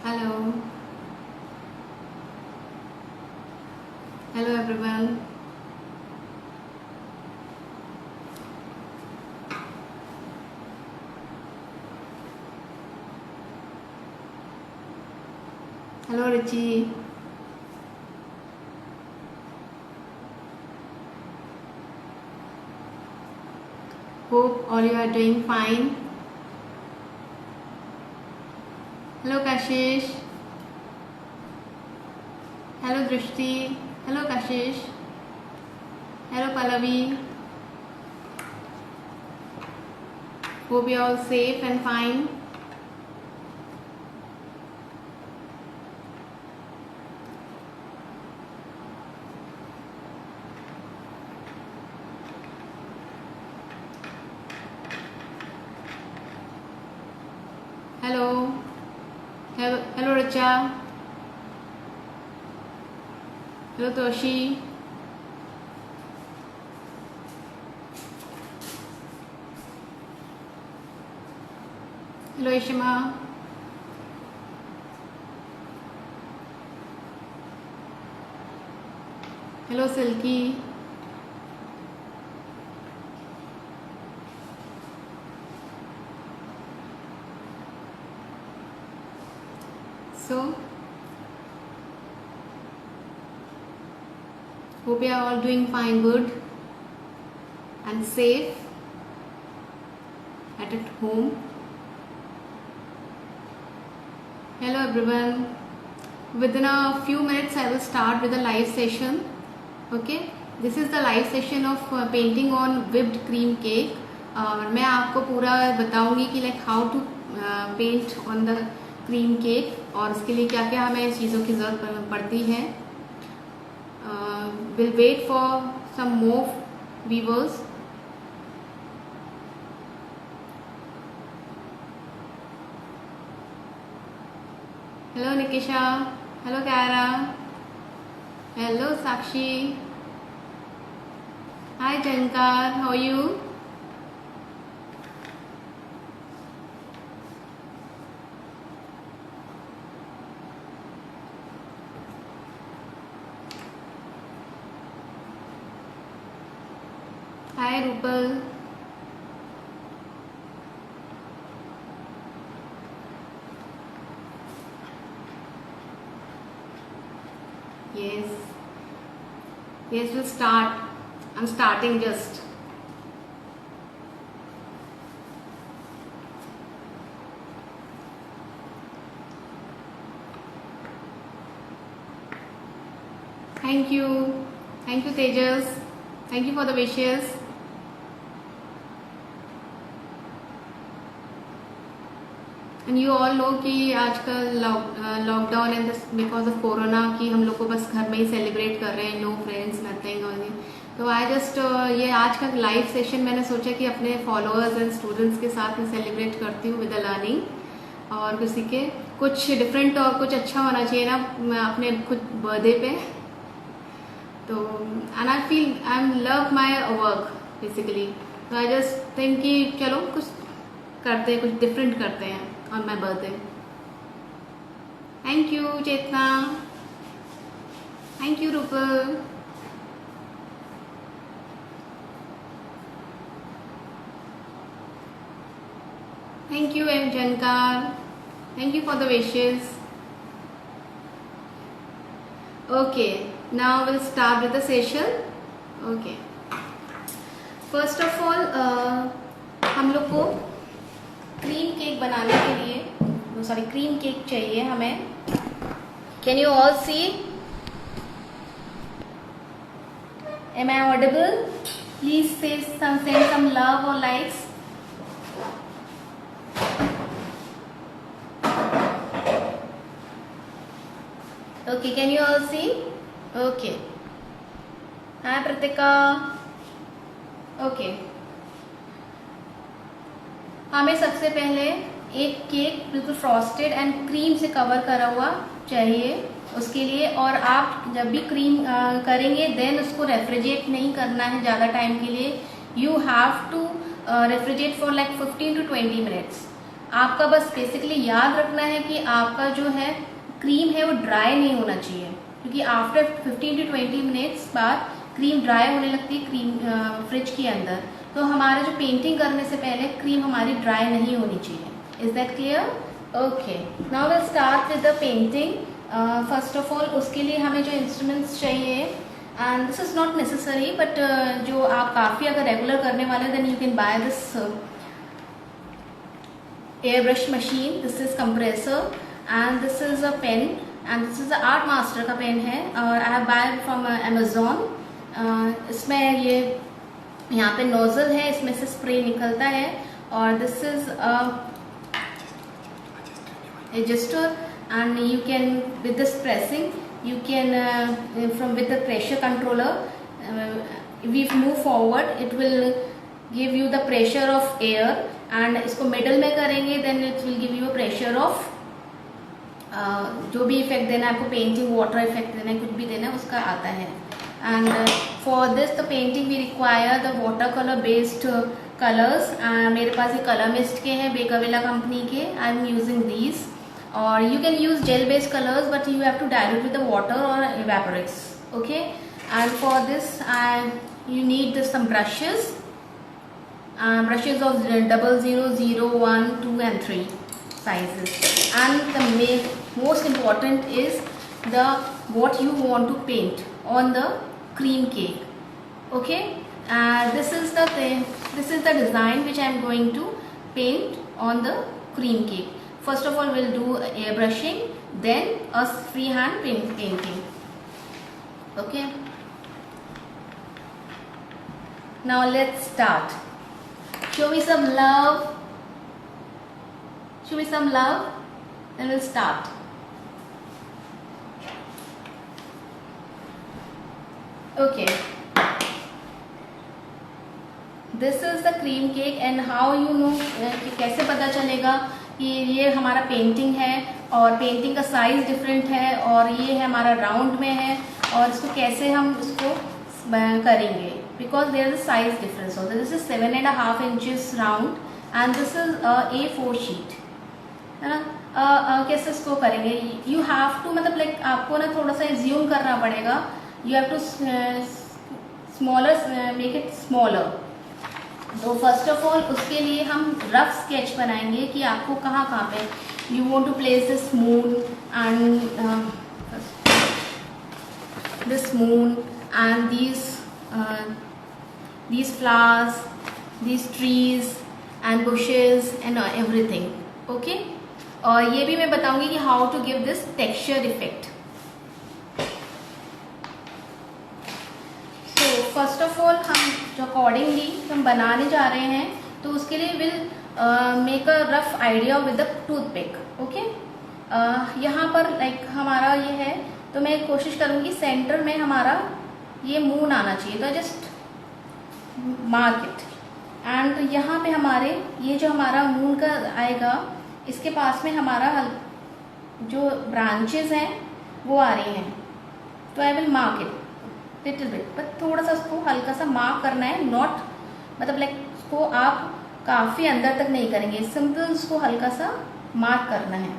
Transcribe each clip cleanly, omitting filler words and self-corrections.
Hello, hello everyone. Hello Richie. Hope all you are doing fine. Hello Kashish. Hello Drishti. Hello Kashish. Hello Pallavi. Hope you are all safe and fine. Hello. Hello Richa. Hello Toshi. Hello Ishima. Hello Silky. So, hope you are all doing fine, good and safe at home. Hello everyone. Within a few minutes I will start with a live session. Okay, this is the live session of painting on whipped cream cake. और मैं आपको पूरा बताऊंगी कि like how to paint on the cream cake और उसके लिए क्या क्या हमें चीज़ों की ज़रूरत पड़ती है. Will wait for some more viewers. Hello Nikisha. Hello Kara. Hello Sakshi. Hi Jankar. How are you? Hi Rupal. Yes. Yes, we'll start. I'm starting just. Thank you. Thank you Tejas. Thank you for the wishes. And you all know कि आजकल lockdown and because of corona की हम लोग को बस घर में ही celebrate कर रहे हैं. No friends nothing. तो आई जस्ट ये आज का लाइव सेशन मैंने सोचा कि अपने फॉलोअर्स एंड स्टूडेंट्स के साथ में सेलिब्रेट करती हूँ विद द लर्निंग और किसी के कुछ डिफरेंट और कुछ अच्छा होना चाहिए ना अपने खुद बर्थडे पे. तो and I feel I am love my work basically. तो आई जस्ट थिंक कि चलो कुछ करते हैं, कुछ डिफरेंट करते हैं on my birthday. Thank you Chetna. Thank you Rupal. Thank you M Jankar. Thank you for the wishes. Okay, now we'll start with the session. Okay, first of all हम लोग को क्रीम केक बनाने के लिए cream cake चाहिए हमें. Can you all see? Am I audible? Please send some love और likes. Okay, can you all see? Okay. Hi Pratika. Okay, हमें सबसे पहले एक केक बिल्कुल फ्रॉस्टेड एंड क्रीम से कवर करा हुआ चाहिए उसके लिए. और आप जब भी क्रीम करेंगे देन उसको रेफ्रिजरेट नहीं करना है ज़्यादा टाइम के लिए. You have to refrigerate for like 15 to 20 minutes. आपका बस बेसिकली याद रखना है कि आपका जो है क्रीम है वो ड्राई नहीं होना चाहिए, क्योंकि आफ्टर 15 to 20 मिनट्स बाद क्रीम ड्राई होने लगती है क्रीम फ्रिज के अंदर। तो हमारे जो पेंटिंग करने से पहले क्रीम हमारी ड्राई नहीं होनी चाहिए। Is that clear? Okay, now will start with the painting. First of all उसके लिए हमें जो इंस्ट्रूमेंट्स चाहिए, and this is not necessary but जो आप काफ़ी अगर रेगुलर करने वाले then you can buy this air brush machine. This is compressor and this is a pen and this is art master का पेन है और I have buy from Amazon. इसमें ये यहाँ पे नोजल है, इसमें से स्प्रे निकलता है और this is adjuster and you can with this pressing you can from with the pressure controller if we move forward it will give you the pressure of air and इसको middle में करेंगे then it will give you a pressure of जो भी effect देना है आपको, painting water effect देना है, कुछ भी देना है उसका आता है। And for this the painting we require the water colour based colours. मेरे पास ये कलर मिस्ट के हैं बेकाविला कंपनी के, आई एम यूजिंग दीज। और you can use gel based colors but you have to dilute with the water or evaporates, okay? And for this you need some brushes, brushes of 00, 0, 1, 2 and 3 sizes. And the most important is the what you want to paint on the cream cake, okay? This is the design which I am going to paint on the cream cake. First of all we'll do airbrushing, then a freehand painting, okay? Now let's start. Show me some love, show me some love, then we'll start. Okay, this is the cream cake and how you know कैसे पता चलेगा कि ये हमारा painting है और painting का size different है और ये है हमारा राउंड में है और इसको कैसे हम इसको करेंगे, because there is size difference होता है। This is 7.5 inches round and this is A4 sheet, है ना। कैसे इसको करेंगे, यू हैव टू मतलब लाइक आपको ना थोड़ा सा ज्यूम करना पड़ेगा, you have to smaller make it smaller. तो फर्स्ट ऑफ ऑल उसके लिए हम रफ स्केच बनाएंगे कि आपको कहाँ कहाँ पे you want to place this moon and this moon and these flowers, these trees and bushes and everything, okay? और ये भी मैं बताऊंगी कि how to give this texture effect. First of all हम जो अकॉर्डिंगली हम बनाने जा रहे हैं तो उसके लिए will make a rough idea with the toothpick, okay? यहाँ पर लाइक हमारा ये है तो मैं कोशिश करूँगी सेंटर में हमारा ये मून आना चाहिए, तो जस्ट मार्क इट। एंड यहाँ पे हमारे ये जो हमारा मून का आएगा इसके पास में हमारा जो ब्रांचेस हैं वो आ रही हैं, तो I will mark it little bit, but थोड़ा सा उसको हल्का सा मार्क करना है, नॉट मतलब लाइक उसको आप काफ़ी अंदर तक नहीं करेंगे, सिंपल उसको हल्का सा मार्क करना है,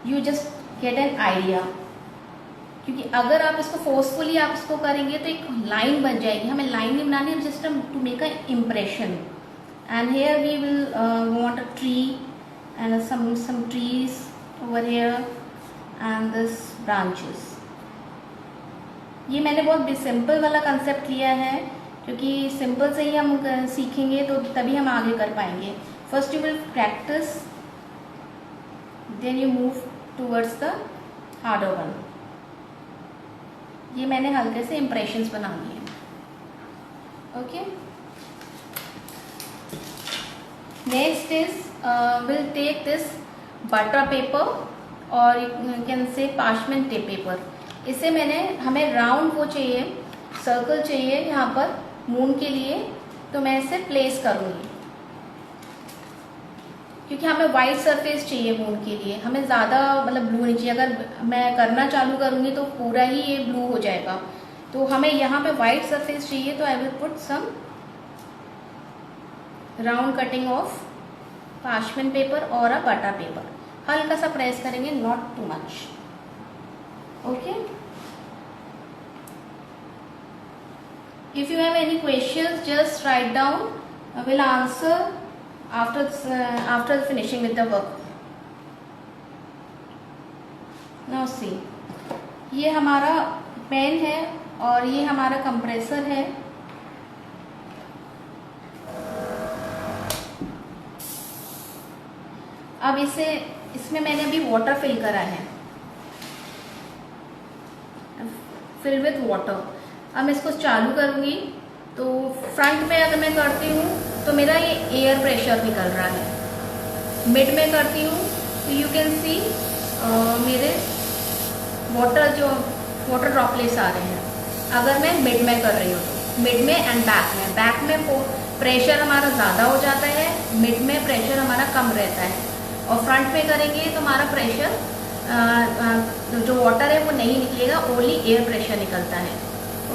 you just get an idea. क्योंकि अगर आप इसको फोर्सफुली आप इसको करेंगे तो एक लाइन बन जाएगी, हमें लाइन नहीं बनानी है, just to make a impression. And here we will want a tree and some trees over here and this branches। ये मैंने बहुत सिंपल वाला कंसेप्ट लिया है क्योंकि सिंपल से ही हम सीखेंगे तो तभी हम आगे कर पाएंगे। First you will practice, then you move towards the harder one. ये मैंने हल्के से इम्प्रेशंस बना लिए, okay? Next is will take this butter paper और you can say parchment paper. इसे हमें राउंड वो चाहिए, सर्कल चाहिए यहाँ पर मून के लिए, तो मैं इसे प्लेस करूँगी क्योंकि हमें वाइट सरफेस चाहिए मून के लिए, हमें ज़्यादा मतलब ब्लू नहीं चाहिए। अगर मैं करना चालू करूँगी तो पूरा ही ये ब्लू हो जाएगा, तो हमें यहाँ पे वाइट सरफेस चाहिए, तो I will put some round cutting of parchment paper और अ बटर पेपर। हल्का सा प्रेस करेंगे, not too much. Okay, if you have any questions just write down, will answer after finishing with the work. Now see, ये हमारा pen है और ये हमारा कंप्रेसर है। अब इसमें मैंने अभी वाटर फिल करा है, फिल विथ वाटर। अब मैं इसको चालू करूंगी तो फ्रंट में अगर मैं करती हूँ तो मेरा ये एयर प्रेशर निकल रहा है। मिड में करती हूँ तो यू कैन सी मेरे वाटर ड्रॉपलेट्स आ रहे हैं। अगर मैं मिड में कर रही हूँ तो मिड में एंड बैक में प्रेशर हमारा ज़्यादा हो जाता है, मिड में प्रेशर हमारा कम रहता है, और फ्रंट में करेंगे तो हमारा प्रेशर जो वाटर है वो नहीं निकलेगा, ओनली एयर प्रेशर निकलता है।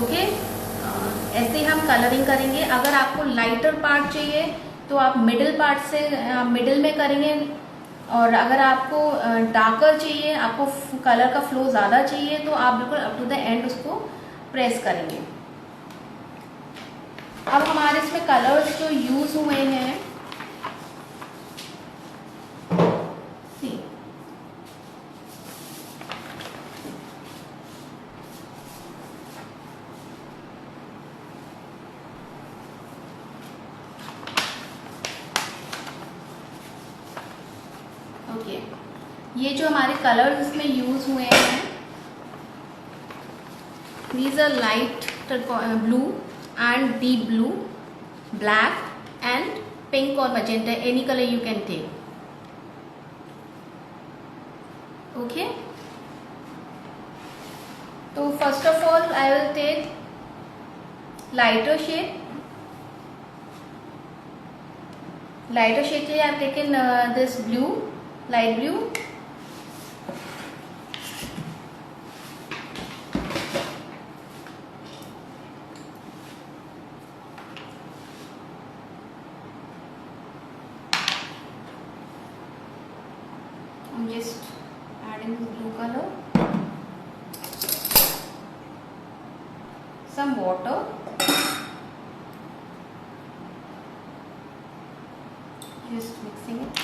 ओके, ऐसे ही हम कलरिंग करेंगे। अगर आपको लाइटर पार्ट चाहिए तो आप मिडिल पार्ट से मिडिल में करेंगे, और अगर आपको डार्कर चाहिए, आपको कलर का फ्लो ज़्यादा चाहिए, तो आप बिल्कुल अप टू द एंड उसको प्रेस करेंगे। अब हमारे इसमें कलर्स जो यूज़ हुए हैं, ये जो हमारे कलर्स इसमें यूज हुए हैं, these are light blue and deep blue, black and pink or magenta, any color you can take. Okay, तो first of all I will take lighter shade के लिए I have taken this blue, light blue. I'm just adding this blue color, some water, just mixing it.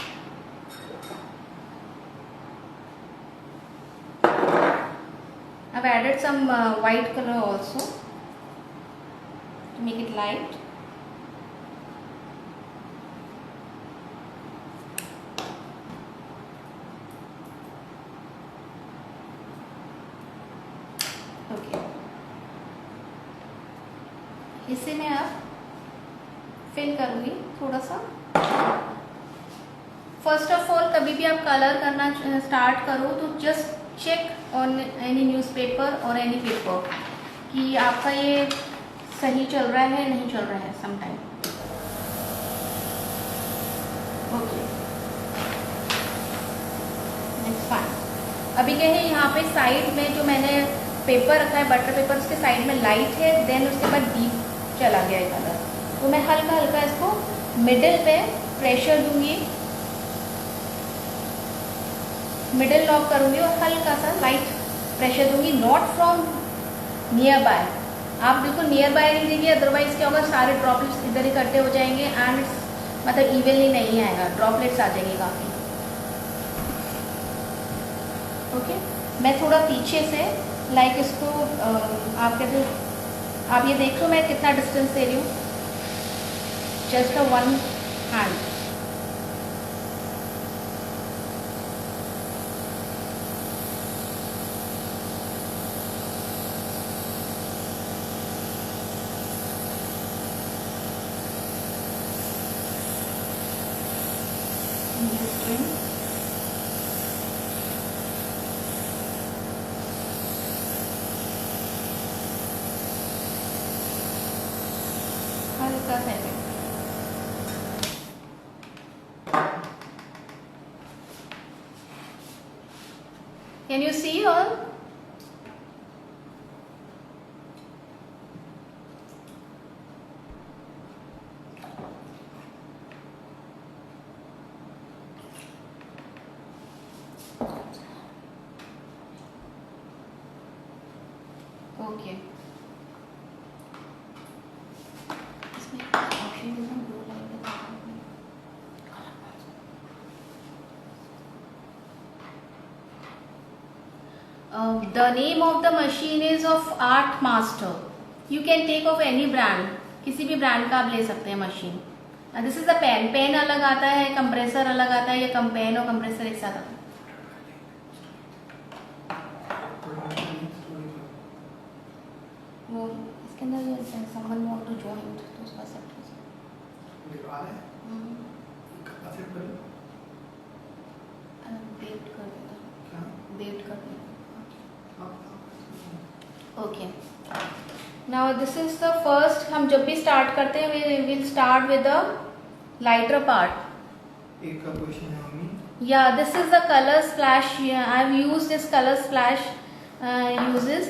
I've added some white color also to make it light. Okay, इसे मैं अब fill करूंगी थोड़ा सा। First of all, कभी भी आप colour करना स्टार्ट करो तो just check on any newspaper और एनी पेपर कि आपका ये सही चल रहा है नहीं चल रहा है समटाइम। Okay, next fine. अभी क्या है, यहाँ पे साइड में जो मैंने पेपर रखा है, बटर पेपर, उसके साइड में लाइट है, देन उसके बाद डीप चला गया है कलर, तो मैं हल्का हल्का इसको मिडिल पे प्रेशर दूंगी, मिडिल लॉक करूंगी और हल्का सा लाइट प्रेशर दूंगी, नॉट फ्रॉम नियर बाय। आप बिल्कुल नियर बाय नहीं देंगे, अदरवाइज क्या होगा, सारे ड्रॉपलेट्स इधर इकट्ठे हो जाएंगे एंड मतलब इवनली नहीं आएगा, ड्रॉपलेट्स आ जाएंगे काफ़ी। ओके, मैं थोड़ा पीछे से लाइक इसको आप कहते, आप ये देख लो मैं कितना डिस्टेंस दे रही हूँ, जस्ट अ वन हैंड। हल्का सा है। Can you see all? Okay, इसमें ऑप्शन है ना, ब्लू लाइट का। The name of the machine is of Art Master. You can take of any brand, किसी भी ब्रांड का आप ले सकते हैं machine. This is the pen, pen अलग आता है, कंप्रेसर अलग आता है, या पेन और कंप्रेसर एक साथ आता है। वो इसके अंदर ये समवन वांट टू जॉइन तो उसका सेट दिखा रहे हैं कब सेट करें, डेट कर देता, क्या डेट कर देता। आप okay, now this is the first, हम जब भी स्टार्ट करते हैं we will start with the lighter part. एक का क्वेश्चन है mummy. Yeah, this is the color splash. Yeah, I've used this color splash uses.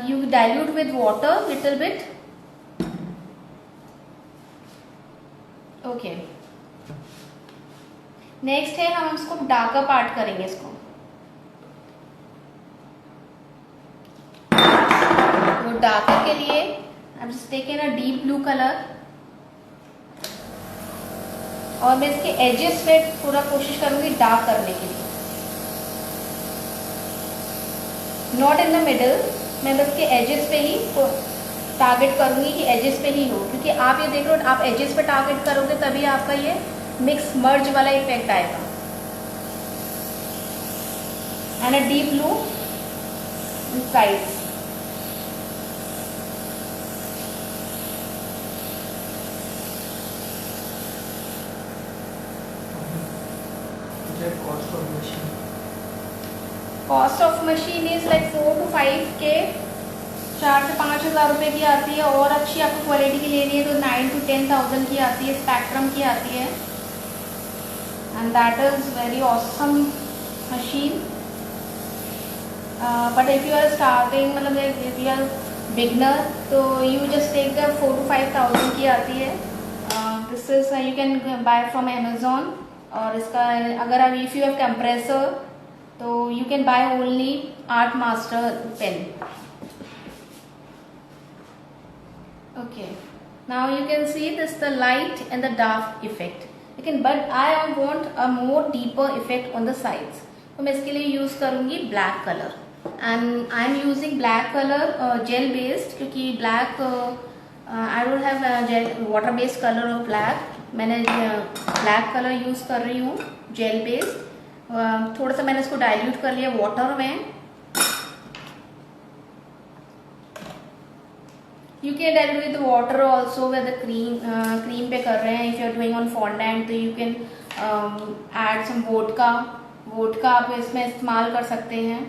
You dilute with water little bit. Okay. Next है हम इसको darker part करेंगे इसको। तो darker के लिए I've just taken a deep blue color और मैं इसके एजेस पे पूरा कोशिश करूंगी डार्क करने के लिए, नॉट इन द मिडल। मैं बस के एजेस पे ही टारगेट करूंगी कि एजेस पे ही हो, क्योंकि आप ये देख रहे हो, आप एजेस पे टारगेट करोगे तभी आपका ये मिक्स मर्ज वाला इफेक्ट आएगा। And a deep blue sides. Cost of machine, cost of machine is like 4 to 5 के, 4 से 5 हज़ार रुपये की आती है, और अच्छी आपको क्वालिटी की लेनी है तो 9 to 10,000 की आती है, स्पेक्ट्रम की आती है। And that is very awesome machine. But if you are starting, मतलब इफ यू आर बिगनर, तो you just take the 4 to 5,000 की आती है। This is you can buy from Amazon. और इसका अगर आप इफ यू हैव कंप्रेसर तो you can buy only art master pen. Okay, now you can see this the light and the dark effect, लेकिन but I want a more deeper effect on the sides, तो मैं इसके लिए use करूंगी black colour. And I am using black colour gel based, क्योंकि black I don't have gel water based colour of black. मैंने black colour use कर रही हूँ जेल बेस्ड। थोड़ा सा मैंने इसको डाइल्यूट कर लिया वाटर में। You can dilute with water also, with cream पे कर रहे हैं। If you are doing on fondant तो you can add some vodka, vodka आप इसमें इस्तेमाल कर सकते हैं।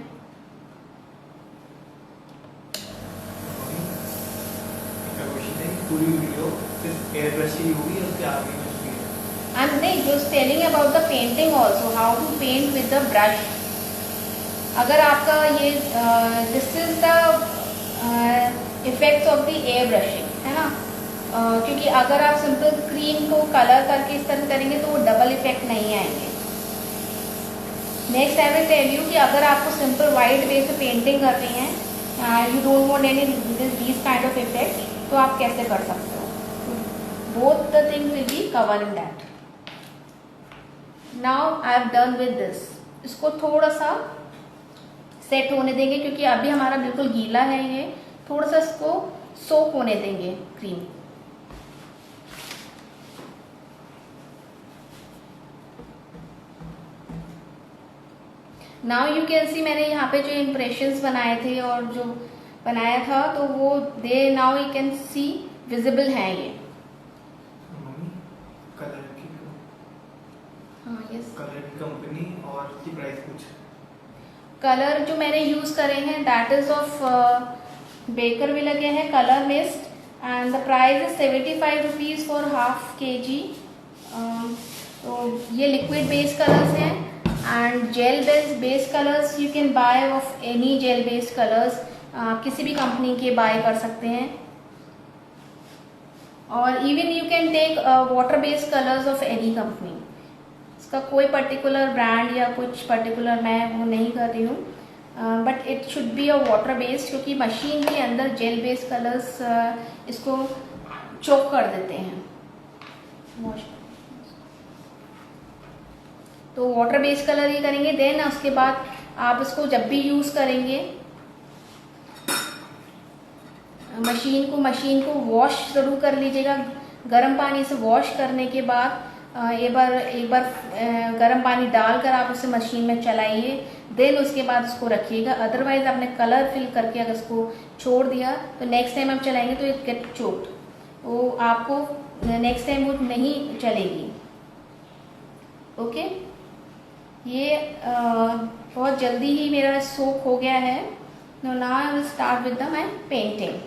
पूरी वीडियो सिर्फ एयर ब्रश ही होगी, उसके आगे कुछ भी है। And they just telling about the painting also, how to paint with the brush. अगर आपका ये this is the effects of the air brushing, है ना। क्योंकि अगर आप सिंपल क्रीम को कलर करके इस तरह करेंगे तो वो डबल इफेक्ट नहीं आएंगे। Next I will tell you कि अगर आपको सिंपल वाइट वे से पेंटिंग कर रही हैं, you don't want any this kind of effect, तो आप कैसे कर सकते हो। Both the things will be cover in that. Now I have done with this. इसको थोड़ा सा सेट होने देंगे, क्योंकि अभी हमारा बिल्कुल गीला है ये, थोड़ा सा इसको सोक होने देंगे क्रीम। नाउ यू कैन सी मैंने यहाँ पे जो इम्प्रेशंस बनाए थे और जो बनाया था, तो वो they now you can see visible हैं ये। कलर की, हाँ यस, कलर की कंपनी और की प्राइस कुछ। कलर जो मैंने यूज करे हैं दैट इज ऑफ बेकर भी लगे हैं colour mist, and the price is 75 rupees for half kg। तो ये लिक्विड बेस्ड कलर्स हैं, and gel based colours you can buy of any gel based colours, किसी भी कंपनी के बाय कर सकते हैं। और even you can take water based colours of any company. इसका कोई पर्टिकुलर ब्रांड या कुछ पर्टिकुलर मैं वो नहीं कर रही हूँ। But it should be a water based, क्योंकि मशीन के अंदर जेल बेस्ड कलर्स इसको चोक कर देते हैं। तो वाटर बेस्ड कलर ये करेंगे। देन उसके बाद आप इसको जब भी यूज़ करेंगे मशीन को वॉश ज़रूर कर लीजिएगा। गर्म पानी से वॉश करने के बाद एक बार गर्म पानी डालकर आप उसे मशीन में चलाइए। देन उसके बाद उसको रखिएगा। अदरवाइज आपने कलर फिल करके अगर उसको छोड़ दिया तो नेक्स्ट टाइम आप चलाएंगे तो इट गेट चोक्ड, वो आपको नेक्स्ट टाइम वो नहीं चलेगी। ओके, ये बहुत जल्दी ही मेरा सोक हो गया है। Now I will start with the my painting.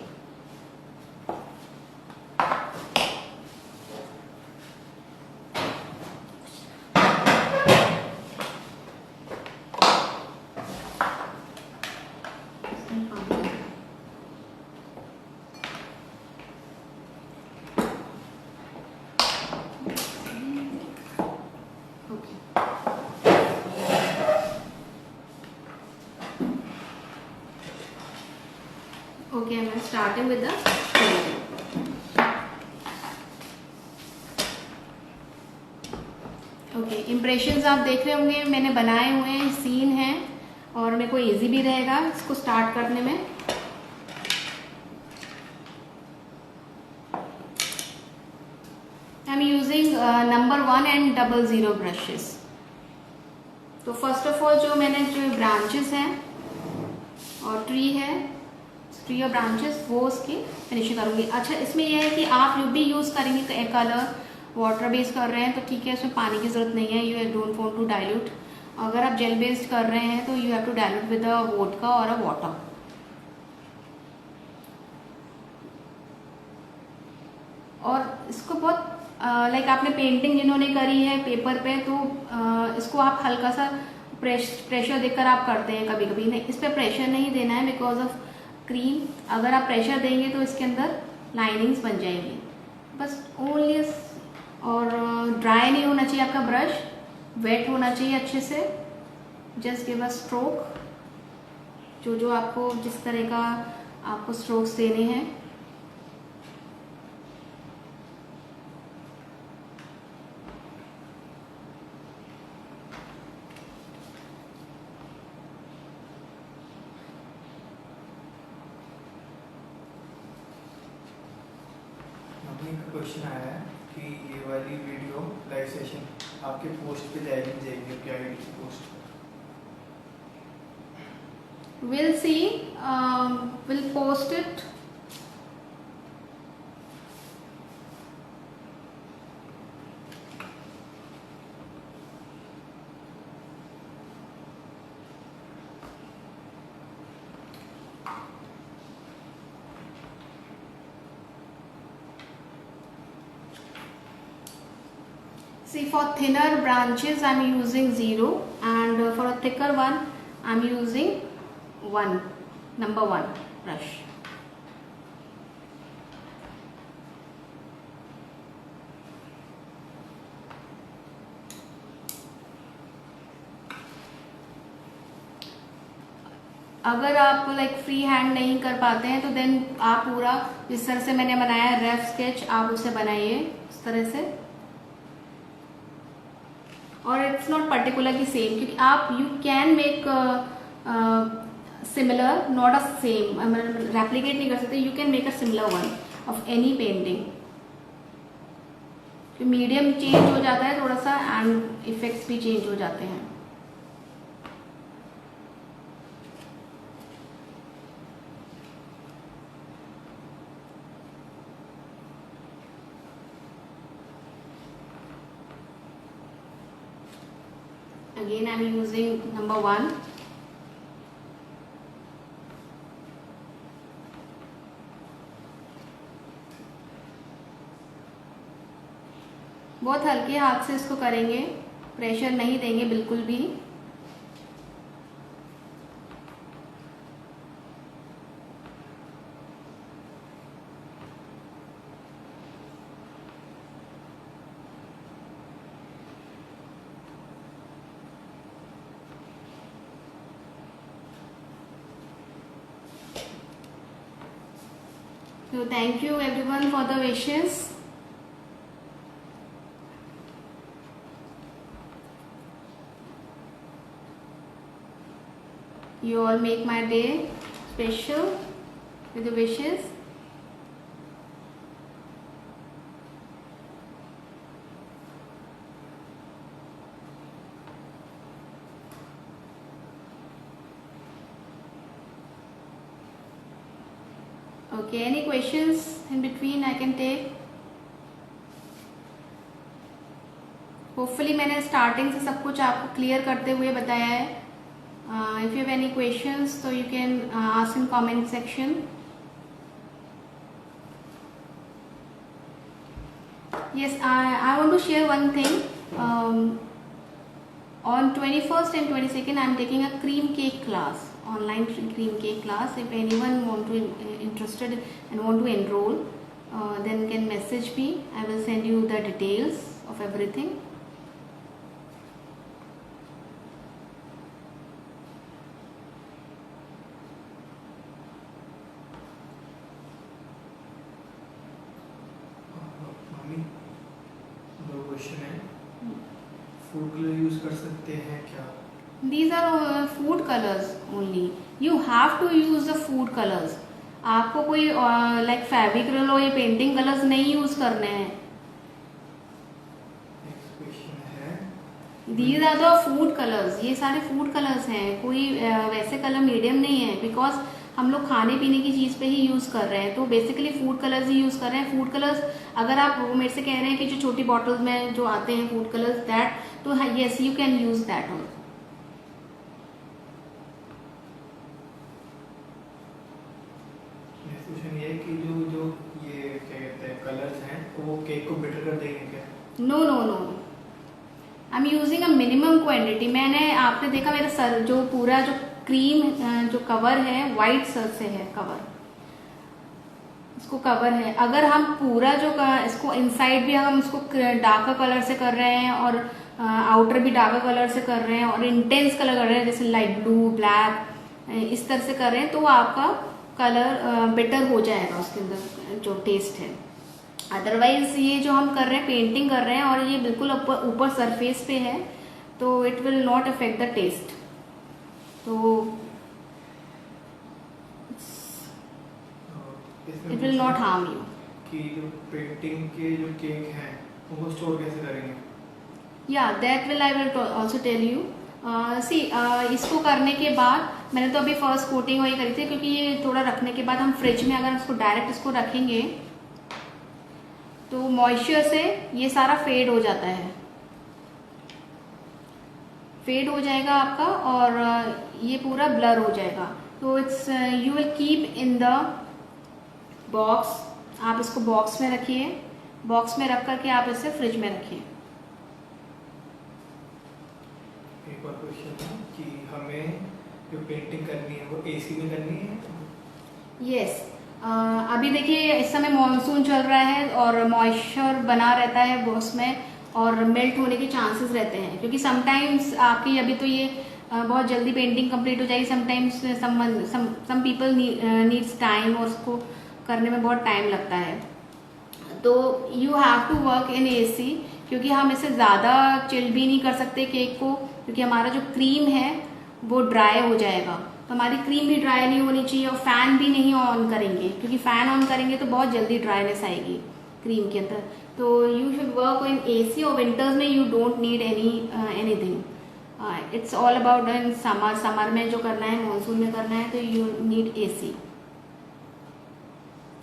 Okay, I'm starting with the painting. Okay, impressions आप देख रहे होंगे मैंने बनाए हुए हैं, सीन है और मेरे को इजी भी रहेगा इसको स्टार्ट करने में। आई am using number 1 and 00 brushes. तो फर्स्ट ऑफ ऑल जो ब्रांचेस हैं और ट्री और ब्रांचेस वो उसकी फिनिशिंग करूंगी। अच्छा, इसमें यह है कि आप जो भी यूज़ करेंगे कलर वाटर बेस्ड कर रहे हैं तो ठीक है, उसमें पानी की ज़रूरत नहीं है। You don't want to dilute. अगर आप जेल बेस्ड कर रहे हैं तो you have to dilute with a vodka और अ वाटर। और इसको बहुत लाइक आपने पेंटिंग जिन्होंने करी है पेपर पे तो इसको आप हल्का सा प्रेशर देकर आप करते हैं कभी कभी। नहीं, इस पर प्रेशर नहीं देना है बिकॉज ऑफ क्रीम। अगर आप प्रेशर देंगे तो इसके अंदर लाइनिंग्स बन जाएंगी बस ओनली। और ड्राई नहीं होना चाहिए आपका ब्रश, वेट होना चाहिए अच्छे से। जस्ट गिव अ स्ट्रोक, जो आपको जिस तरह का आपको स्ट्रोक्स देने हैं। क्वेश्चन आया है कि ये वाली वीडियो लाइव सेशन आपके पोस्ट पे जाएगी क्या आईडी की post? We'll see. We'll post it. See, for thinner branches I'm using 0 and for a thicker one I'm using 1, number 1 brush. अगर आप लाइक फ्री हैंड नहीं कर पाते हैं तो देन आप पूरा जिस तरह से मैंने बनाया रफ स्केच आप उसे बनाइए इस तरह से। और इट्स नॉट पर्टिकुलरली सेम, क्योंकि आप you can make similar, not a same, replicate नहीं कर सकते। You can make a similar one of any painting. Medium change हो जाता है थोड़ा सा एंड इफेक्ट्स भी चेंज हो जाते हैं। Again I am using number 1. बहुत हल्के हाथ से इसको करेंगे, प्रेशर नहीं देंगे बिल्कुल भी। So thank you everyone for the wishes. You all make my day special with the wishes. Okay, any questions in between I can take? Hopefully मैंने स्टार्टिंग से सब कुछ आपको क्लियर करते हुए बताया है. If you have any questions तो you can ask in comment section. Yes, I want to share one thing. On 21st and 22nd, I am taking a cream cake class, online cream cake class. If anyone interested and want to enroll, then can message me. I will send you the details of everything. Mummy, दो question है. Food colour use कर सकते हैं क्या? These are food colors only. You have to use the food colors. आपको कोई like फेविक्रल और ये पेंटिंग कलर्स नहीं यूज करने हैं. नेक्स्ट क्वेश्चन है, These are the food colors. ये सारे फूड कलर्स हैं. कोई वैसे कलर मीडियम नहीं है, बिकॉज हम लोग खाने पीने की चीज़ पे ही यूज़ कर रहे हैं. तो बेसिकली फूड कलर्स ही यूज़ कर रहे हैं. फूड कलर्स अगर आप वो मेरे से कह रहे हैं कि जो छोटी बॉटल्स में जो आते हैं फूड कलर्स, दैट तो yes you can use that also. Next question ये है कि जो जो ये क्या कहते हैं कलर्स हैं, वो केक को बेटर कर देंगे क्या? No no no, I am using a minimum quantity. मैंने आपने देखा मेरा सर जो पूरा जो क्रीम जो कवर है वाइट सर से है कवर, इसको कवर है. अगर हम पूरा जो इसको इनसाइड भी हम इसको डार्कर कलर से कर रहे हैं और आउटर भी डार्कर कलर से कर रहे हैं और इंटेंस कलर कर रहे हैं जैसे लाइट ब्लू ब्लैक इस तरह से कर रहे हैं, तो आपका कलर बेटर हो जाएगा उसके अंदर जो टेस्ट है. अदरवाइज ये जो हम कर रहे हैं पेंटिंग कर रहे हैं और ये बिल्कुल ऊपर सरफेस पे है, तो it will not affect the taste. तो it will not harm you. कि जो पेंटिंग के जो केक हैं उनको स्टोर कैसे करेंगे? या that will I will also tell you. See इसको करने के बाद मैंने तो अभी फर्स्ट कोटिंग वही करी थी, क्योंकि ये थोड़ा रखने के बाद हम फ्रिज में अगर इसको डायरेक्ट इसको रखेंगे तो मॉइस्चर से ये सारा फेड हो जाता है, फेड हो जाएगा आपका और ये पूरा ब्लर हो जाएगा. तो it's you will keep in the box. आप इसको बॉक्स में रखिए, बॉक्स में रख करके आप इसे फ्रिज में रखिए. एक और क्वेश्चन था कि हमें जो पेंटिंग करनी है वो एसी में करनी है? यस. अभी देखिए इस समय मॉनसून चल रहा है और मॉइस्चर बना रहता है उसमें और मेल्ट होने के चांसेस रहते हैं, क्योंकि समटाइम्स आपकी अभी तो ये बहुत जल्दी पेंटिंग कंप्लीट हो जाएगी. Sometimes some people needs time और उसको करने में बहुत टाइम लगता है. तो you have to work in AC, क्योंकि हम इसे ज़्यादा चिल भी नहीं कर सकते केक को, क्योंकि हमारा जो क्रीम है वो ड्राई हो जाएगा. तो हमारी क्रीम भी ड्राई नहीं होनी चाहिए और फैन भी नहीं ऑन करेंगे, क्योंकि फैन ऑन करेंगे तो बहुत जल्दी ड्राइनेस आएगी क्रीम के अंदर. तो you should work in AC. और विंटर्स में you don't need anything. It's all about in summer. Summer में जो करना है मानसून में करना है तो यू नीड एसी,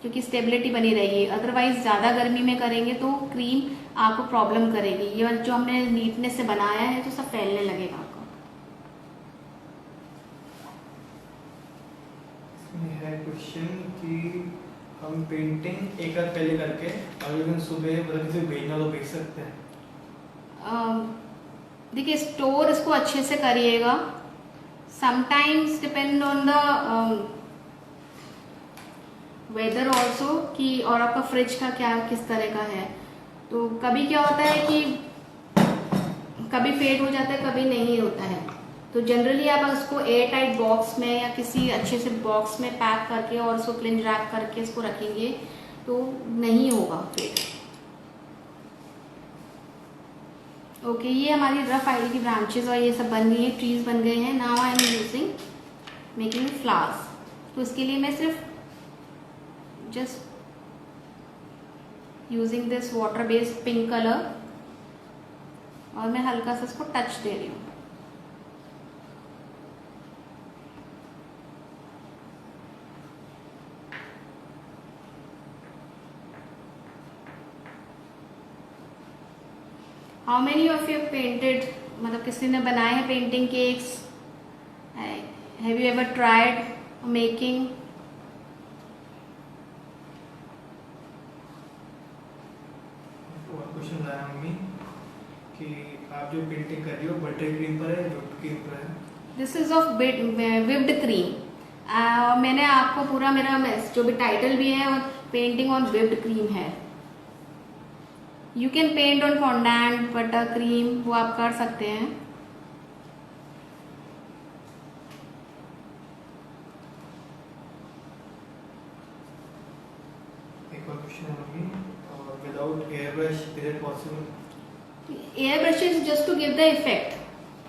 क्योंकि स्टेबिलिटी बनी रहेगी. अदरवाइज ज़्यादा गर्मी में करेंगे तो क्रीम आपको प्रॉब्लम करेगी. ये जो हमने नीटनेस से बनाया है तो सब फैलने लगेगा आपको. इसमें है क्वेश्चन कि हम पेंटिंग एक रात पहले करके अगले दिन सुबह मतलब किसी को भेजना तो भेज सकते हैं? देखिए स्टोर इसको अच्छे से करिएगा. Sometimes depend on the weather also कि और आपका फ्रिज का क्या किस तरह का है. तो कभी क्या होता है कि कभी फेड हो जाता है, कभी नहीं होता है. तो जनरली आप उसको एयर टाइट बॉक्स में या किसी अच्छे से बॉक्स में पैक करके और उसको क्लिंज रैप करके इसको रखेंगे तो नहीं होगा फेड। ओके, ये हमारी रफ आइडी की ब्रांचेस और ये सब बन गई हैं, ट्रीज बन गए हैं। Now I am using making flowers. तो इसके लिए मैं सिर्फ just using this water based pink colour और मैं हल्का सा इसको टच दे रही हूँ। How many of you painted, मतलब किसी ने बनाए हैं painting cakes? Have you ever tried making? Question आया मम्मी कि आप जो पेंटिंग कर रही हो बटर क्रीम पर है, व्हिप्ड क्रीम पर है? This is of whipped cream. मैंने आपको पूरा मेरा जो भी टाइटल भी है और पेंटिंग ऑन विप्ड क्रीम है। You can paint on fondant, butter cream, वो आप कर सकते हैं। एक और क्वेश्चन है mummy, without air brush is it possible? Air brush is just to give the effect,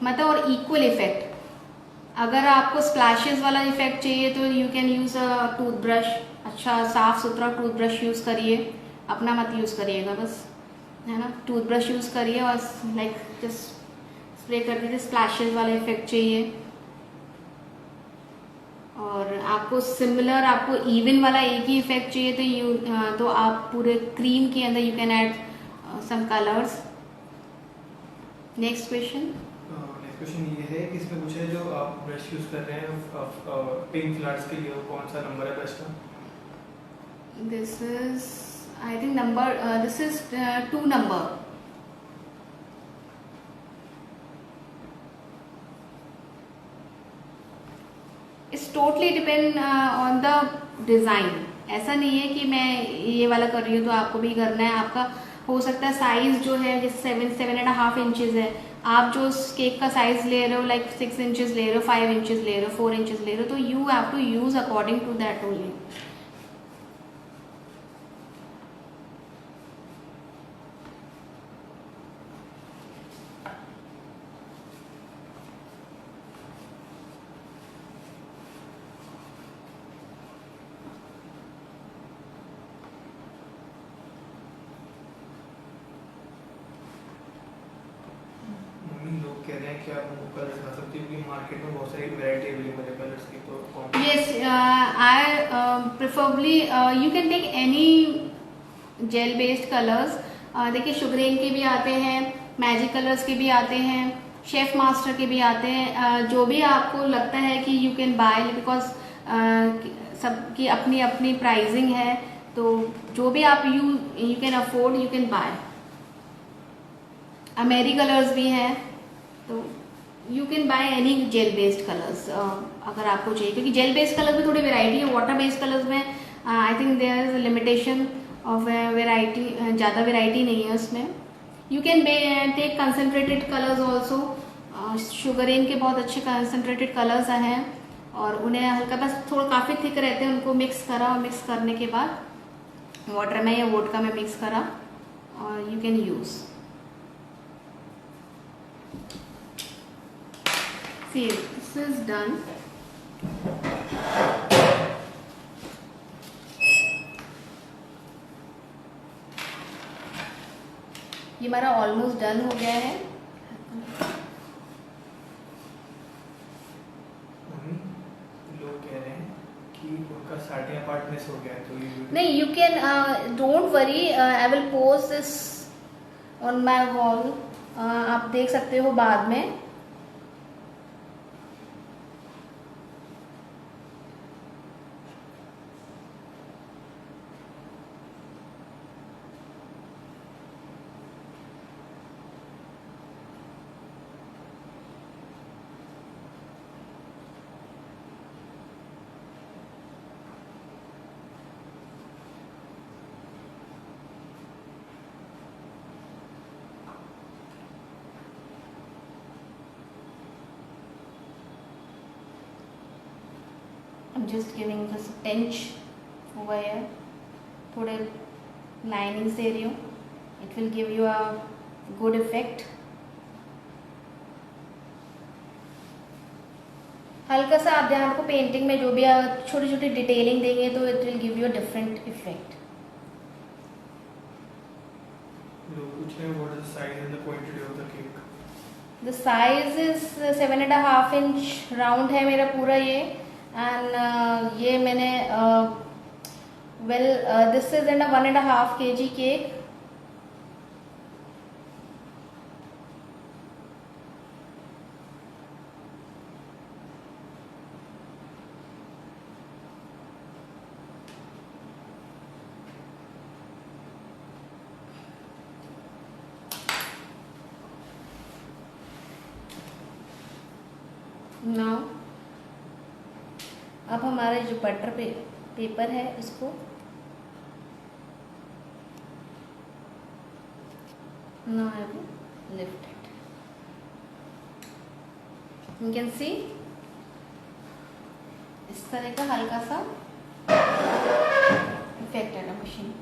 मतलब और इक्वल इफेक्ट। अगर आपको स्प्लैशेस वाला इफेक्ट चाहिए तो you can use a toothbrush, अच्छा साफ सुथरा टूथब्रश यूज करिए, अपना मत यूज करिएगा बस, है ना। टूथब्रश यूज करिए और लाइक जस्ट स्प्रे कर दीजिए। स्प्लैशेस वाला इफेक्ट चाहिए और आपको सिमिलर, आपको इवन वाला एक ही इफेक्ट चाहिए तो आप पूरे क्रीम के अंदर you can add some colours. Next question. Next question ये है कि इसमें पूछा है जो आप ब्रश यूज कर रहे हैं पिंक फ्लावर्स के लिए, वो कौन सा नंबर है ब्रश का? This is I think number, this is 2 number. It's totally depend on the design. ऐसा नहीं है कि मैं ये वाला कर रही हूँ तो आपको भी करना है। आपका हो सकता है साइज जो है जैसे 7.5 इंचेस है, आप जो केक का साइज ले रहे हो लाइक 6 इंचेस ले रहे हो, 5 इंचेस ले रहे हो, 4 इंचेस ले रहे हो, तो you have to use according to that only. लोग कह रहे हैं कि आप वो कलर दिखा सकते हो क्योंकि मार्केट में बहुत सारी वैरायटी अवेलेबल है कलर्स की, तो कौन? Yes, I preferably you can take any gel based colors। देखिए शुगरेन के भी आते हैं, मैजिक कलर्स के भी आते हैं, शेफ मास्टर के भी आते हैं। जो भी आपको लगता है कि यू कैन बाय, बिकॉज सबकी अपनी अपनी प्राइसिंग है, तो जो भी आप you can afford you can bye. Amery colours भी हैं, तो you can buy any gel based colours अगर आपको चाहिए, क्योंकि जेल बेस्ड कलर में थोड़ी वेराइटी है। वाटर बेस्ड कलर्स में I think there is limitation of variety, ज़्यादा वेराइटी नहीं है उसमें। You can take concentrated colours also. शुगरेन के बहुत अच्छे कंसनट्रेटेड कलर्स हैं और उन्हें हल्का बस थोड़ा काफ़ी थिक रहते हैं, उनको मिक्स करा और मिक्स करने के बाद वाटर में या वोडका में मिक्स करा और you can use. See, this is done. ये हमारा ऑलमोस्ट डन हो गया है। लोग कह रहे हैं कि उनका स्टार्टिंग पार्ट मिस हो गया है, तो ये नहीं, you can don't worry, I will post this on my wall. आप देख सकते हो बाद में। just giving this pinch over here. थोड़े linings दे रही हूँ. It will give you a good effect. हल्का सा आप ध्यान रखो पेंटिंग में जो भी आप छोटी छोटी डिटेलिंग देंगे तो it will give you a different effect. लोग पूछ रहे हैं what is the size and the quantity of the cake? The size is 7.5 inch round है मेरा पूरा ये. एंड ये मैंने this is in 1.5 kg cake. Now अब हमारा जो बटर पेपर है इसको now I will lift it. You can see इस तरह का हल्का सा इफेक्ट है मशीन.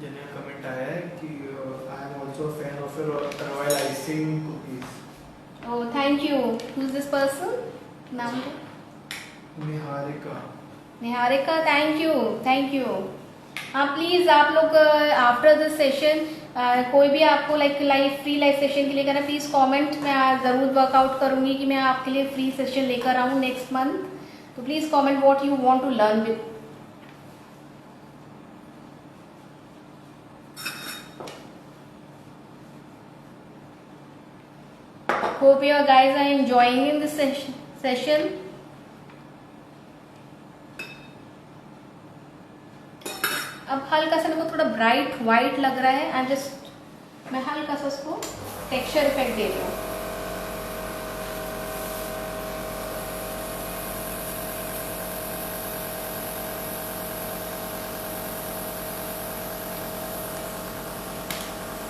जने कमेंट आया है कि I am also fan of your royal icing cookies. Oh, thank you. Who is this person? नाम दो. निहारिका. Niharika, thank you. हाँ प्लीज़ आप लोग आफ्टर दिस सेशन कोई भी आपको लाइव फ्री लाइव सेशन के लिए करना प्लीज़ कमेंट. मैं ज़रूर वर्कआउट करूँगी कि मैं आपके लिए फ्री सेशन लेकर आऊँ नेक्स्ट मंथ. तो please comment what you want to learn with. Hope you guys are enjoying in this session. अब हल्का सा मेरे को थोड़ा ब्राइट वाइट लग रहा है एंड जस्ट मैं हल्का सा उसको टेक्सचर इफेक्ट दे रही हूँ.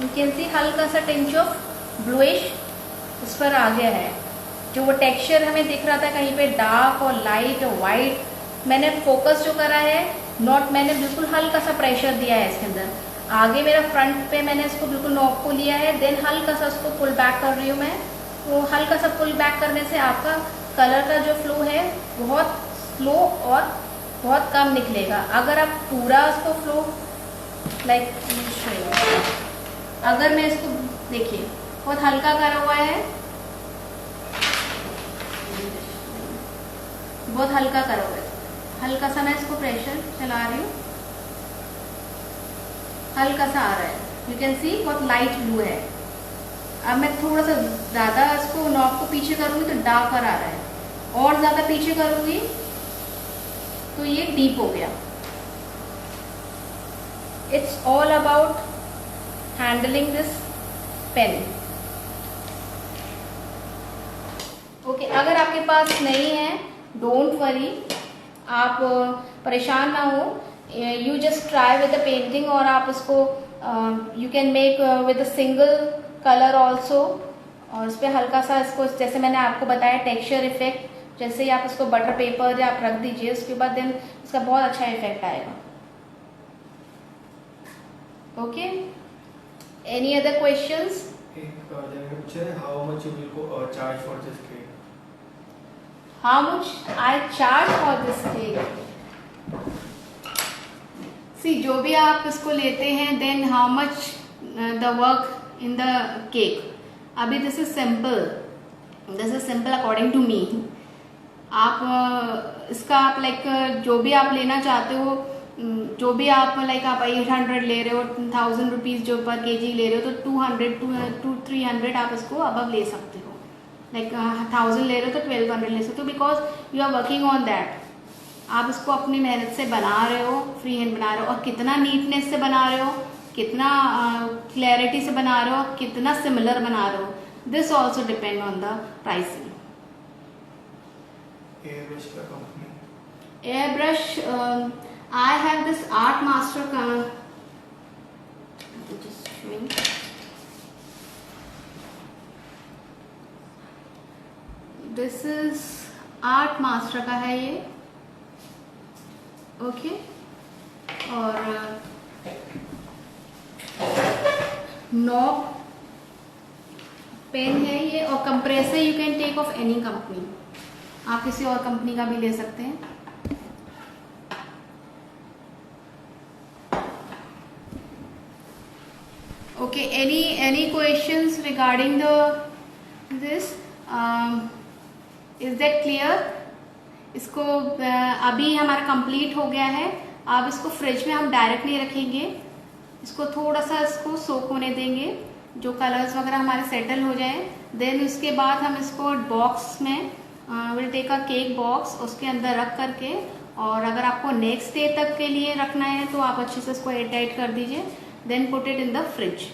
यू कैन सी हल्का सा टिंच ऑफ ब्लूइश इस पर आ गया है. जो वो टेक्सचर हमें दिख रहा था कहीं पे डार्क और लाइट और वाइट, मैंने फोकस जो करा है नॉट, मैंने बिल्कुल हल्का सा प्रेशर दिया है इसके अंदर. आगे मेरा फ्रंट पे मैंने इसको बिल्कुल नॉब को लिया है, देन हल्का सा उसको पुल बैक कर रही हूँ मैं. तो हल्का सा पुल बैक करने से आपका कलर का जो फ्लो है बहुत स्लो और बहुत कम निकलेगा. अगर आप पूरा उसको फ्लो अगर मैं इसको देखिए बहुत हल्का करा हुआ है, बहुत हल्का करा हुआ है. हल्का सा मैं इसको प्रेशर चला रही हूँ, हल्का सा आ रहा है. यू कैन सी बहुत लाइट ब्लू है. अब मैं थोड़ा सा ज़्यादा इसको नॉब को पीछे करूँगी तो डार्कर आ रहा है, और ज़्यादा पीछे करूँगी तो ये डीप हो गया. It's all about handling this pen. Okay, अगर आपके पास नहीं है डोंट वरी, आप परेशान ना हो. You just try with the painting और आप उसको you can make with a single colour also. और इस पर हल्का सा इसको जैसे मैंने आपको बताया टेक्सचर इफेक्ट, जैसे ही आप इसको बटर पेपर या आप रख दीजिए उसके बाद देन इसका बहुत अच्छा इफेक्ट आएगा. Okay, any other questions? How much you will charge for this cake? How much I charge for this cake? See, जो भी आप इसको लेते हैं then how much the work in the cake. अभी this is simple according to me. आप इसका आप जो भी आप लेना चाहते हो, जो भी आप आप 800 ले रहे हो, 1000 रुपीज़ जो पर केजी ले रहे हो, तो 200 to 300 आप इसको अब ले सकते हो. 1000 ले रहे हो तो 1200 ले सकते हो, because you are working on that. आप इसको अपनी मेहनत से बना रहे हो, फ्री हैंड बना रहे हो, और कितना नीटनेस से बना रहे हो, कितना क्लैरिटी से बना रहे हो, कितना सिमिलर बना रहे हो. This also depend on the pricing. Airbrush का company? Airbrush I have this art master का. दिस इज आर्ट मास्टर का है ये, ओके। और नॉब पेन है ये, और compressor you can take off any company, आप किसी और कंपनी का भी ले सकते हैं। Okay, any questions regarding the this, is that clear? इसको अभी हमारा कंप्लीट हो गया है। अब इसको फ्रिज में हम डायरेक्ट नहीं रखेंगे, इसको थोड़ा सा इसको सोक होने देंगे, जो कलर्स वगैरह हमारे सेटल हो जाए। देन उसके बाद हम इसको बॉक्स में will take a cake box, उसके अंदर रख करके, और अगर आपको नेक्स्ट डे तक के लिए रखना है तो आप अच्छे से इसको एयर टाइट कर दीजिए, then put it in the fridge.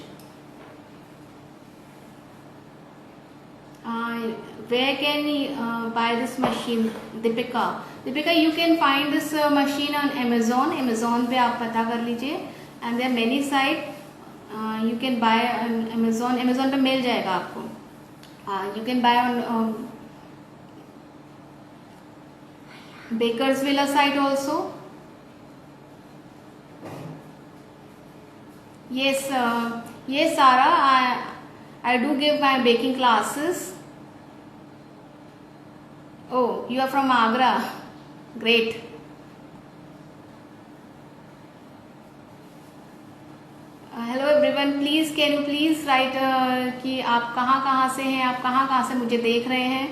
Where can you buy this machine, Deepika? Deepika, you can find this machine on Amazon. Amazon पे आप पता कर लीजिए, and there are many sites you can buy on Amazon. Amazon पे मिल जाएगा आपको. You can buy on Bakersville site also. Yes, yes, Sarah. I do give my baking classes. Oh, you are from Agra. Great. Hello everyone. Please, can you please write कि आप कहाँ से हैं, आप कहाँ से मुझे देख रहे हैं?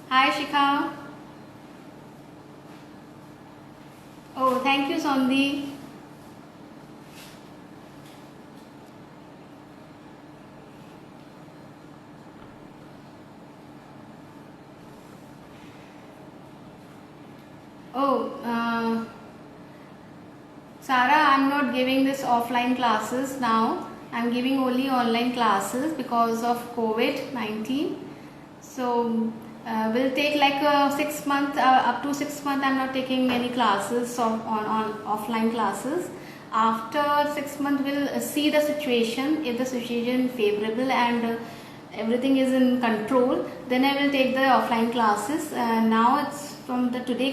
Hi Shikha. Oh, thank you Sondi. Oh, Sarah, I'm not giving this offline classes now. I'm giving only online classes because of COVID-19. So we'll take like 6 months, up to 6 months. I'm not taking any classes on offline classes. After 6 months, we'll see the situation. If the situation is favorable and everything is in control, then I will take the offline classes. Now it's from the today,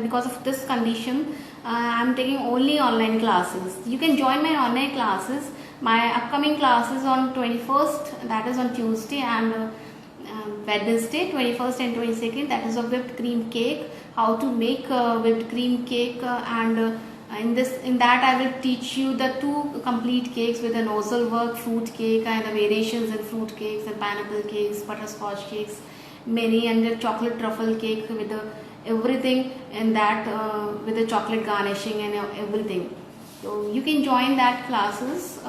because of this condition, I'm taking only online classes. You can join my online classes. My upcoming classes on 21st, that is on Tuesday, and Wednesday 21st and 22nd, that is of whipped cream cake, how to make whipped cream cake, and in that I will teach you the 2 complete cakes with the nozzle work, fruit cake, and the variations in fruit cakes and pineapple cakes, butterscotch cakes, many, and the chocolate truffle cake with the everything in that, with the chocolate garnishing and everything. So you can join that classes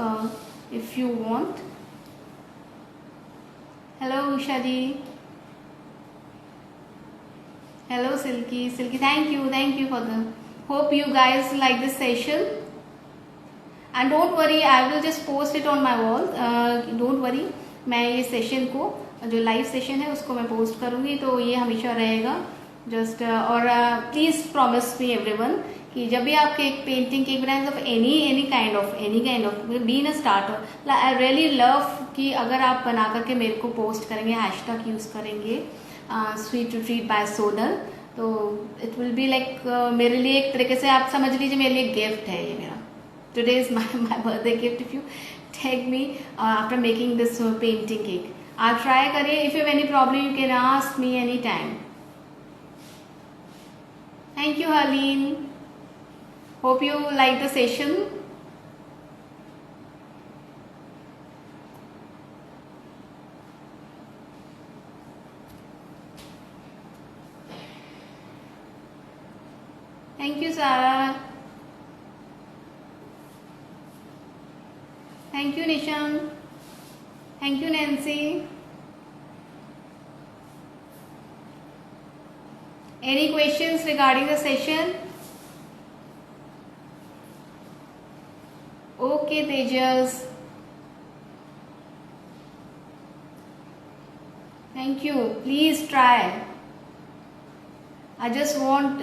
if you want. Hello Usha ji. Hello Silky. Thank you for the, hope you guys like this session, and don't worry, I will just post it on my wall. Don't worry, मैं ये session को, जो live session है उसको मैं post करूँगी, तो ये हमेशा रहेगा जस्ट। और प्लीज़ प्रॉमिस मी एवरीवन कि जब भी आप केक पेंटिंग केक बनाएं, of any kind of being a starter, I really love कि अगर आप बना करके मेरे को पोस्ट करेंगे, हैशटैग यूज़ करेंगे sweet to treat by Sonal, तो इट विल बी लाइक मेरे लिए एक तरीके से आप समझ लीजिए मेरे लिए गिफ्ट है ये मेरा। Today is my birthday gift if you tag me after making this painting cake. आप ट्राई करिए, if you have any problem you can ask me any time. Thank you Harleen, hope you like the session. Thank you, Sarah. Thank you, Nishan. Thank you, Nancy. Any questions regarding the session? Okay, Tejas. Thank you. Please try. I just want,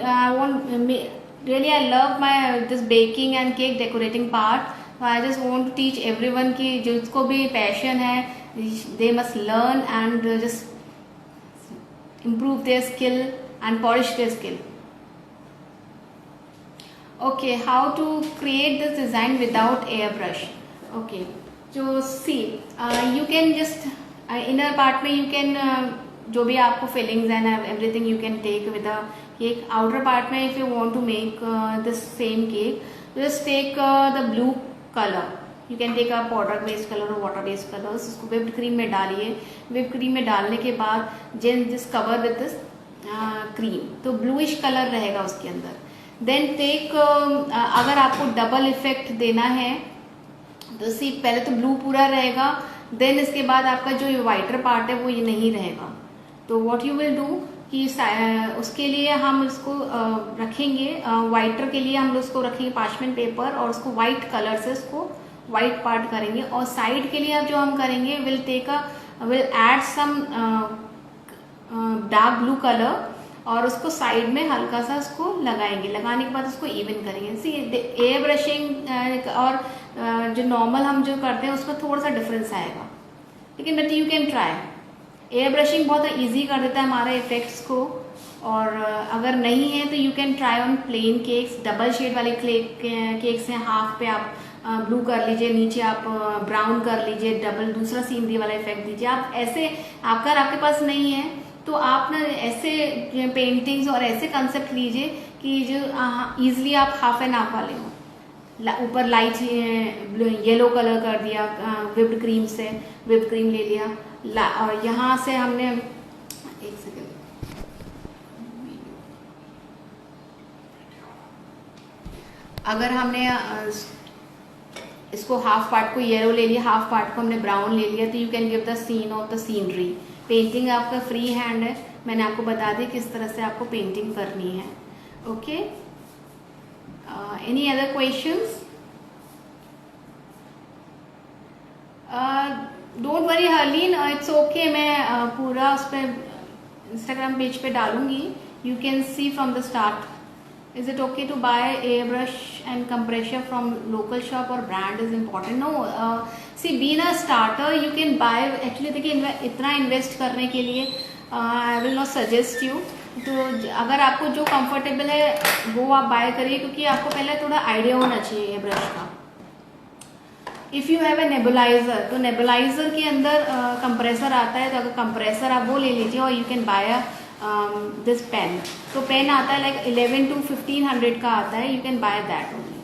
really I love my this baking and cake decorating part. So I just want to teach everyone कि जिसको भी passion है they must learn and just improve their skill and polish their skill. Okay, how to create this design without airbrush? Okay, so see, you can just inner part में you can जो भी आपको fillings and everything you can take with the cake. Outer part में if you want to make this same cake, just take the blue color. You can take a powder based color or water based colors. उसको whipped cream में डालिए. whipped cream में डालने के बाद just cover with this cream. तो bluish color रहेगा उसके अंदर. Then take अगर आपको डबल इफेक्ट देना है तो सी पहले तो ब्लू पूरा रहेगा, देन इसके बाद आपका जो वाइटर पार्ट है वो ये नहीं रहेगा. तो व्हाट यू विल डू कि उसके लिए हम इसको रखेंगे, वाइटर के लिए हम उसको रखेंगे पार्चमेंट पेपर और उसको वाइट कलर से उसको वाइट पार्ट करेंगे. और साइड के लिए अब जो हम करेंगे will add some dark blue colour और उसको साइड में हल्का सा उसको लगाएंगे. लगाने के बाद उसको इवन करेंगे. सी एयर ब्रशिंग और जो नॉर्मल हम जो करते हैं उसमें थोड़ा सा डिफरेंस आएगा, लेकिन but you can try. Air brushing बहुत इजी कर देता है हमारे इफेक्ट्स को. और अगर नहीं है तो you can try on plain cakes. Double shade वाले केक्स हैं, हाफ पे आप ब्लू कर लीजिए, नीचे आप ब्राउन कर लीजिए, डबल दूसरा सीनरी वाला इफेक्ट दीजिए. आप ऐसे अगर आपके पास नहीं है तो आप ना ऐसे पेंटिंग्स और ऐसे कंसेप्ट लीजिए कि जो इजीली आप हाफ एन हाफ वाले हो. ऊपर लाइट येलो कलर कर दिया whipped क्रीम से, whipped क्रीम ले लिया और यहाँ से हमने एक सेकेंड अगर हमने इसको हाफ पार्ट को येलो ले लिया, हाफ पार्ट को हमने ब्राउन ले लिया, तो you can give the scene of the scenery. Painting आपका फ्री हैंड है, मैंने आपको बता दी किस तरह से आपको पेंटिंग करनी है. Okay, any other questions? Don't worry Harleen, it's okay. मैं पूरा उस पर इंस्टाग्राम पेज पे डालूंगी. You can C from the start. Is it okay to buy airbrush and compressor from local shop or brand is important? No. See, being a starter, you can buy. Actually, देखिए इतना invest करने के लिए I will not suggest you. तो अगर आपको जो comfortable है वो आप बाय करिए, क्योंकि आपको पहले थोड़ा आइडिया होना चाहिए एयरब्रश का. If you have a nebuliser, तो नेबुलाइजर के अंदर कंप्रेसर आता है, तो अगर कंप्रेसर आप वो ले लीजिए. और you can buy this pen. तो पेन आता है लाइक 11 to 1500 का आता है. You can buy that only.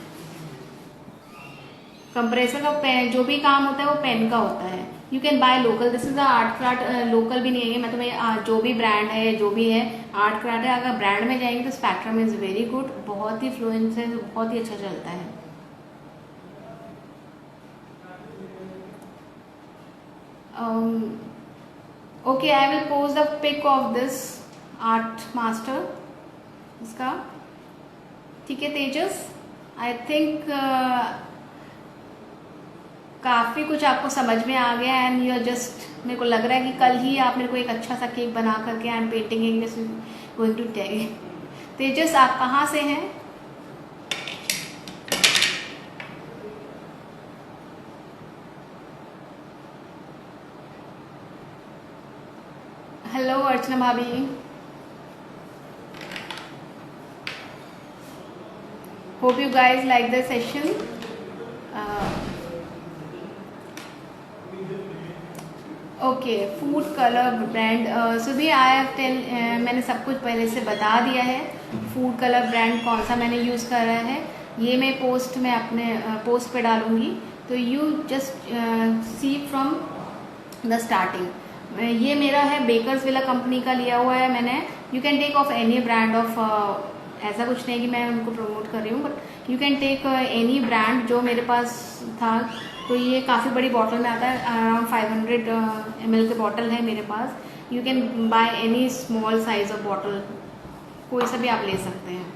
Compressor का पेन जो भी काम होता है वो पेन का होता है. You can by local. This is art craft. Local भी नहीं है, मैं तुम्हें जो भी ब्रांड है जो भी है आर्ट क्राफ्ट है. अगर ब्रांड में जाएंगे तो स्पेक्ट्रम इज वेरी गुड, बहुत ही फ्लुएंस है, बहुत ही अच्छा चलता है. Okay, I will post the pic of this art master इसका. ठीक है तेजस, आई थिंक काफ़ी कुछ आपको समझ में आ गया. एंड यू आर जस्ट, मेरे को लग रहा है कि कल ही आप मेरे को एक अच्छा सा केक बना करके I am painting this going to take. Tejas, आप कहाँ से हैं? हेलो अर्चना भाभी. Hope you guys like the session. Okay, food color brand. So भी मैंने सब कुछ पहले से बता दिया है. फूड कलर ब्रांड कौन सा मैंने यूज़ करा है ये मैं पोस्ट में अपने पोस्ट पे डालूंगी. तो you just see from the starting. ये मेरा है बेकर्स विला कंपनी का लिया हुआ है मैंने. You can take off any brand of, ऐसा कुछ नहीं कि मैं उनको प्रमोट कर रही हूँ, but you can take any brand जो मेरे पास था. तो ये काफ़ी बड़ी बॉटल में आता है, अराउंड 500 ml के बॉटल है मेरे पास. You can buy any small size of bottle, कोई सा भी आप ले सकते हैं.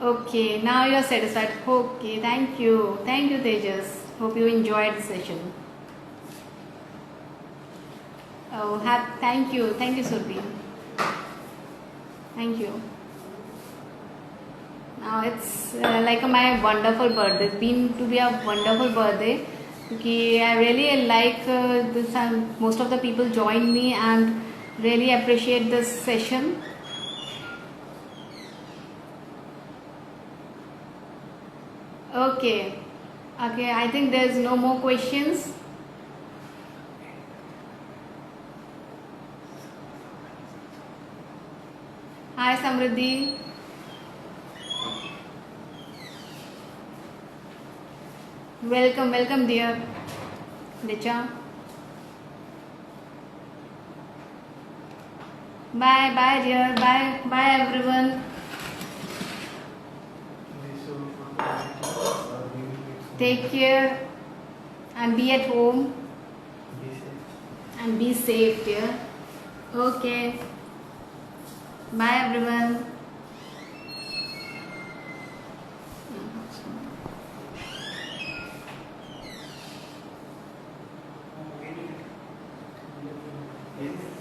Okay, now you are satisfied. Okay, thank you Tejas. Hope you enjoyed the session. Thank you Surbhi. Thank you. Now it's like my wonderful birthday. It's been to be a wonderful birthday. क्योंकि I really like this most of the people join me and really appreciate this session. Okay. Okay, I think there's no more questions. Hi, Samriddhi. Welcome, welcome, dear. Richa. Bye, bye, dear. Bye, bye, everyone. Take care and be at home and be safe, dear. Okay. Bye, everyone. Yes.